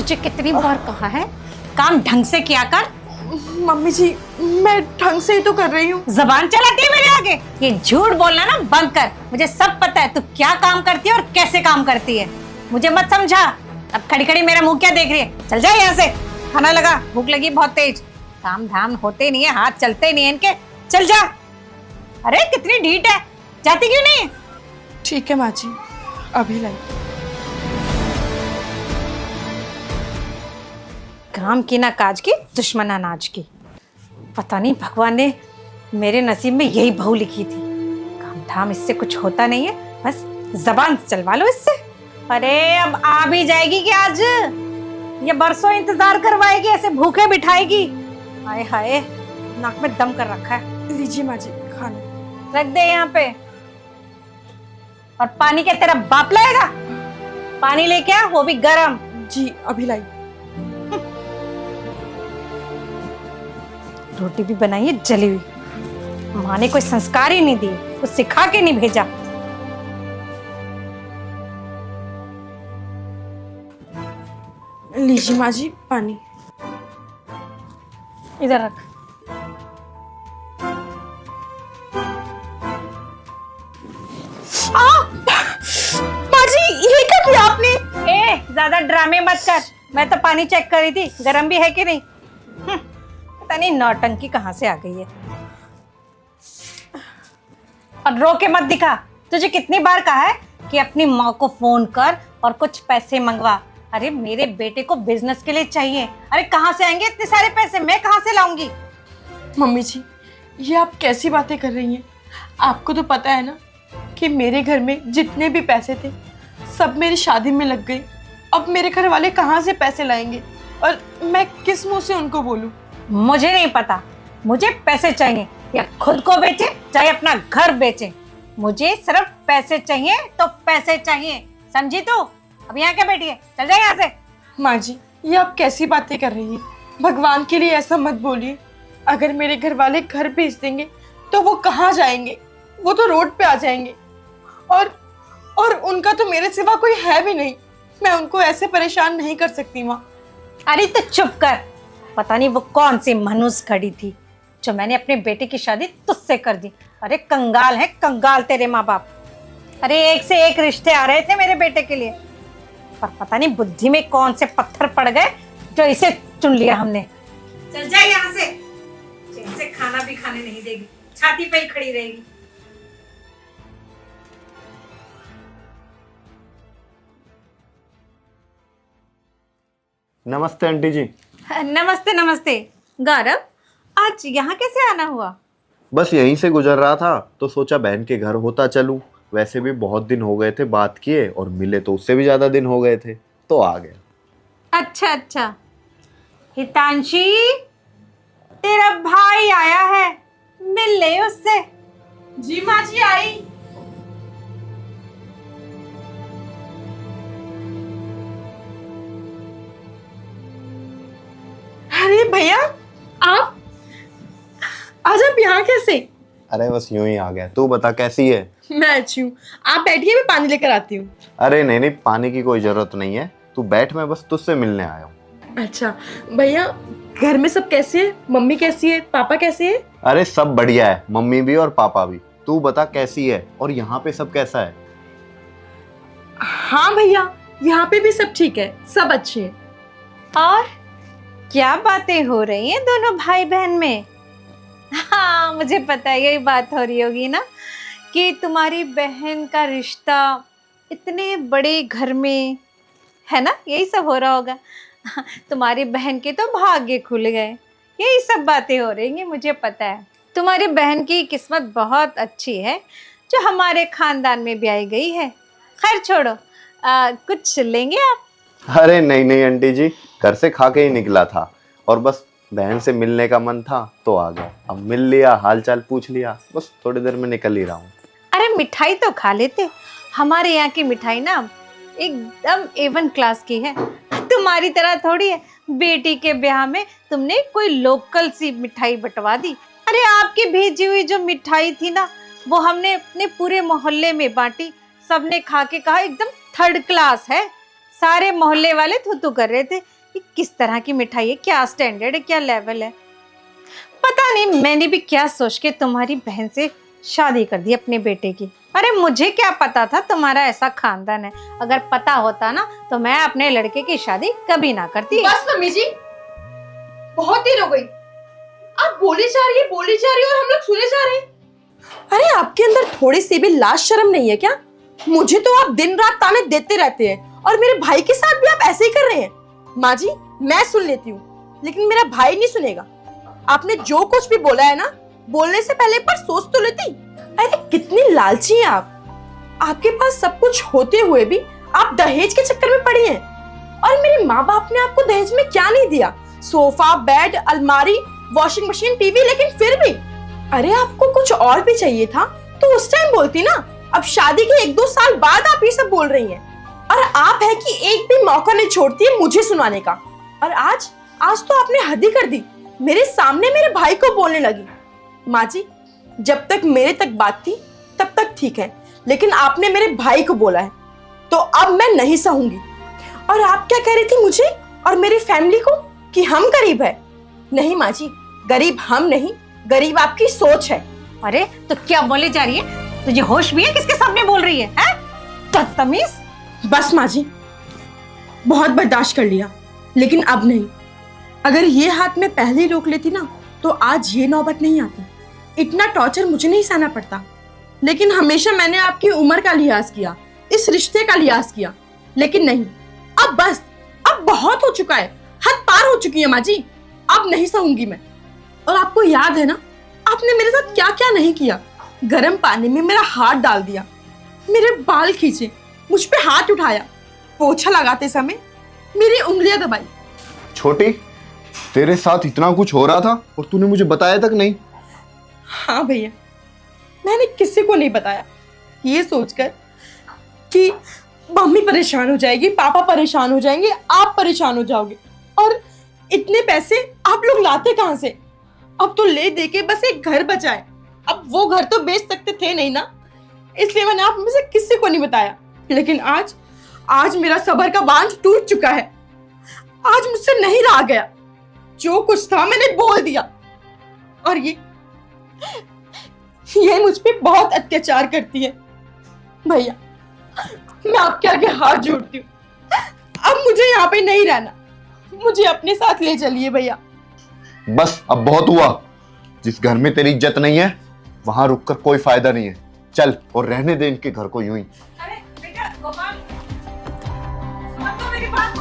तुझे कितनी बार कहा है काम ढंग से किया कर। मम्मी जी मैं ढंग से ही तो कर रही हूँ। जबान चलाती है मेरे आगे। ये झूठ बोलना ना बंद कर। मुझे सब पता है तू क्या काम करती है और कैसे काम करती है। मुझे मत समझा। अब खड़ी खड़ी मेरा मुंह क्या देख रही है? चल जा यहाँ से। खाना लगा, भूख लगी बहुत तेज। काम धाम होते नहीं है, हाथ चलते नहीं है इनके। चल जा। अरे कितनी ढीठ है, जाती क्यों नहीं है? ठीक है माँ जी, अभी लाई। काम की ना काज की, दुश्मन अनाज की। पता नहीं भगवान ने मेरे नसीब में यही बहू लिखी थी। काम धाम इससे कुछ होता नहीं है, बस जबान चलवा लो इससे। अरे अब आ भी जाएगी क्या आज? ये बरसों इंतजार करवाएगी, ऐसे भूखे बिठाएगी। हाय हाय, नाक में दम कर रखा है। लीजिए माँ जी खाना। रख दे यहाँ पे। और पानी क्या तेरा बाप लाएगा? पानी लेके आ, वो भी गरम। जी अभी लाई। रोटी भी बनाई है जली हुई। माँ ने कोई संस्कार ही नहीं दिए, कुछ सिखा के नहीं भेजा। लीजिए माँ जी पानी। इधर रख। माँ जी ये क्या किया आपने? ए, ज्यादा ड्रामे मत कर। मैं तो पानी चेक कर रही थी, गरम भी है कि नहीं। पता नहीं नौटंकी कहाँ से आ गई है। और रो के मत दिखा। तुझे कितनी बार कहा है कि अपनी माँ को फोन कर और कुछ पैसे मंगवा। अरे मेरे बेटे को बिजनेस के लिए चाहिए। अरे कहाँ से आएंगे इतने सारे पैसे? मैं कहाँ से लाऊंगी? मम्मी जी ये आप कैसी बातें कर रही हैं? आपको तो पता है ना कि मेरे घर में जितने भी पैसे थे सब मेरी शादी में लग गए। अब मेरे घर वाले कहाँ से पैसे लाएंगे और मैं किस मुंह से उनको बोलूं? मुझे नहीं पता। मुझे पैसे चाहिए, या खुद को बेचे चाहे अपना घर बेचे। मुझे सिर्फ पैसे चाहिए तो पैसे चाहिए, समझी तू? अब यहाँ क्या बैठी है? चल जाए यहाँ से। माँ जी ये आप कैसी बातें कर रही हैं? भगवान के लिए ऐसा मत बोलिए। अगर मेरे घर वाले घर भेज देंगे तो वो कहाँ जाएंगे? वो तो रोड पे आ जाएंगे। और उनका तो मेरे सिवा कोई है भी नहीं। मैं उनको ऐसे परेशान नहीं कर सकती माँ। अरे तो चुप कर। पता नहीं वो कौन सी मनुष्य खड़ी थी जो मैंने अपने बेटे की शादी तुझसे कर दी। अरे कंगाल है कंगाल तेरे माँ बाप। अरे एक से एक रिश्ते आ रहे थे मेरे बेटे के लिए, पर पता नहीं बुद्धि में कौन से पत्थर पड़ गए जो इसे चुन लिया हमने। चल जा यहाँ से। इनसे खाना भी खाने नहीं देगी, छाती पे ही खड़ी रहेगी। नमस्ते आंटी जी। नमस्ते नमस्ते। गौरव, आज यहाँ कैसे आना हुआ? बस यहीं से गुजर रहा था तो सोचा बहन के घर होता चलूं। वैसे भी बहुत दिन हो गए थे बात किए, और मिले तो उससे भी ज्यादा दिन हो गए थे, तो आ गया। अच्छा अच्छा। हितांशी, तेरा भाई आया है, मिल ले उससे। जी माँ जी आई। अरे भैया आप आज आप यहाँ कैसे? अरे बस यूं ही आ गया। तू बता कैसी है? मैं अच्छी हूँ, आप बैठिए मैं पानी लेकर आती हूँ। अरे नहीं नहीं, पानी की कोई जरूरत नहीं है, तू बैठ, मैं बस तुझसे मिलने आया हूँ। अच्छा भैया, घर में सब कैसे है? मम्मी कैसी है? पापा कैसे है? अरे सब बढ़िया है, मम्मी भी और पापा भी। तू बता कैसी है, और यहाँ पे सब कैसा है? हाँ भैया, यहाँ पे भी सब ठीक है, सब अच्छे हैं। और क्या बातें हो रही हैं दोनों भाई बहन में? हाँ मुझे पता है, यही बात हो रही होगी ना कि तुम्हारी बहन का रिश्ता इतने बड़े घर में है ना, यही सब हो रहा होगा। तुम्हारी बहन के तो भाग्य खुल गए, यही सब बातें हो रही हैं। मुझे पता है तुम्हारी बहन की किस्मत बहुत अच्छी है जो हमारे खानदान में भी आई गई है। खैर छोड़ो, कुछ लेंगे आप? अरे नहीं नहीं आंटी जी, घर से खा के ही निकला था, और बस बहन से मिलने का मन था तो आ गया। अब मिल लिया, हाल चाल पूछ लिया, बस थोड़ी देर में निकल ही रहा हूँ। अरे मिठाई तो खा लेते। हमारे यहाँ की मिठाई ना एकदम A1 क्लास की है। तुम्हारी तरह थोड़ी है, बेटी के ब्याह में तुमने कोई लोकल सी मिठाई बंटवा दी। अरे आपकी भेजी हुई जो मिठाई थी ना, वो हमने अपने पूरे मोहल्ले में बांटी। सबने खा के कहा एकदम थर्ड क्लास है। सारे मोहल्ले वाले थू कर रहे थे कि किस तरह की मिठाई है, क्या स्टैंडर्ड है, क्या लेवल है। पता नहीं मैंने भी क्या सोच के तुम्हारी बहन से शादी कर दी अपने बेटे की। अरे मुझे क्या पता था तुम्हारा ऐसा खानदान है। अगर पता होता ना तो मैं अपने लड़के की शादी कभी ना करती। बस मम्मी जी, बहुत देर हो गई। आप बोली जा रही है और हम लोग सुने जा रहे हैं। अरे आपके अंदर थोड़ी सी भी लाज शर्म नहीं है क्या? मुझे तो आप दिन रात ताने देते रहते हैं और मेरे भाई के साथ भी आप ऐसे ही कर रहे हैं। माँ जी, मैं सुन लेती हूँ लेकिन मेरा भाई नहीं सुनेगा। आपने जो कुछ भी बोला है ना, बोलने से पहले एक बार सोच तो लेती। अरे कितनी लालची हैं आप। आपके पास सब कुछ होते हुए भी आप दहेज के चक्कर में पड़ी हैं। और मेरे माँ बाप ने आपको दहेज में क्या नहीं दिया? सोफा, बेड, अलमारी, वॉशिंग मशीन, टीवी। लेकिन फिर भी अरे आपको कुछ और भी चाहिए था तो उस टाइम बोलती ना। अब शादी के 1-2 साल बाद आप ये सब बोल रही हैं। और आप है कि एक भी मौका नहीं छोड़ती है मुझे सुनाने का। और आज तो आपने हद ही कर दी। मेरे सामने मेरे भाई को बोलने लगी। माँ जी, जब तक मेरे तक बात थी तब तक ठीक है, लेकिन आपने मेरे भाई को बोला है तो अब मैं नहीं सहूंगी। और आप क्या कह रही थी मुझे और मेरी फैमिली को कि हम गरीब है? नहीं माँ जी, गरीब हम नहीं, गरीब आपकी सोच है। अरे तो क्या बोले जा रही है? तुझे होश भी है? किसके सामने बोल रही है, हैं? बदतमीज। बस माँ जी, बहुत बर्दाश्त कर लिया लेकिन अब नहीं। अगर ये हाथ में पहले ही रोक लेती ना तो आज ये नौबत नहीं आती। इतना टॉर्चर मुझे नहीं सहना पड़ता। लेकिन हमेशा मैंने आपकी उम्र का लिहाज किया, इस रिश्ते का लिहाज किया। लेकिन नहीं, अब बस, अब बहुत हो चुका है। हद पार हो चुकी है माँ जी। अब नहीं सहूंगी मैं। और आपको याद है ना, आपने मेरे साथ क्या क्या नहीं किया। गर्म पानी में मेरा हाथ डाल दिया, मेरे बाल खींचे, मुझ पे हाथ उठाया, पोछा लगाते समय मेरी उंगलियां दबाई। छोटी, तेरे साथ इतना कुछ हो रहा था और तूने मुझे बताया तक नहीं। हाँ भैया, मैंने किसी को नहीं बताया, ये सोचकर कि मम्मी परेशान हो जाएगी, पापा परेशान हो जाएंगे, आप परेशान हो जाओगे। और इतने पैसे आप लोग लाते कहाँ से? अब तो ले दे के बस एक घर बचा है। अब वो घर तो बेच सकते थे नहीं ना, इसलिए मैंने आप में से किसी को नहीं बताया। लेकिन आज मेरा सब्र का बांध टूट चुका है। आज मुझसे नहीं रहा गया। जो कुछ था मैंने बोल दिया। और ये मुझ पे बहुत अत्याचार करती है। भैया, मैं आपके आगे हाथ जोड़ती हूँ। अब मुझे यहाँ पे नहीं रहना, मुझे अपने साथ ले चलिए भैया। बस अब बहुत हुआ। जिस घर में तेरी इज्जत नहीं है वहां रुककर कोई फायदा नहीं है। चल और रहने दे इनके घर को यूं ही। अरे बेटा गोपाल, सुन तो मेरी बात।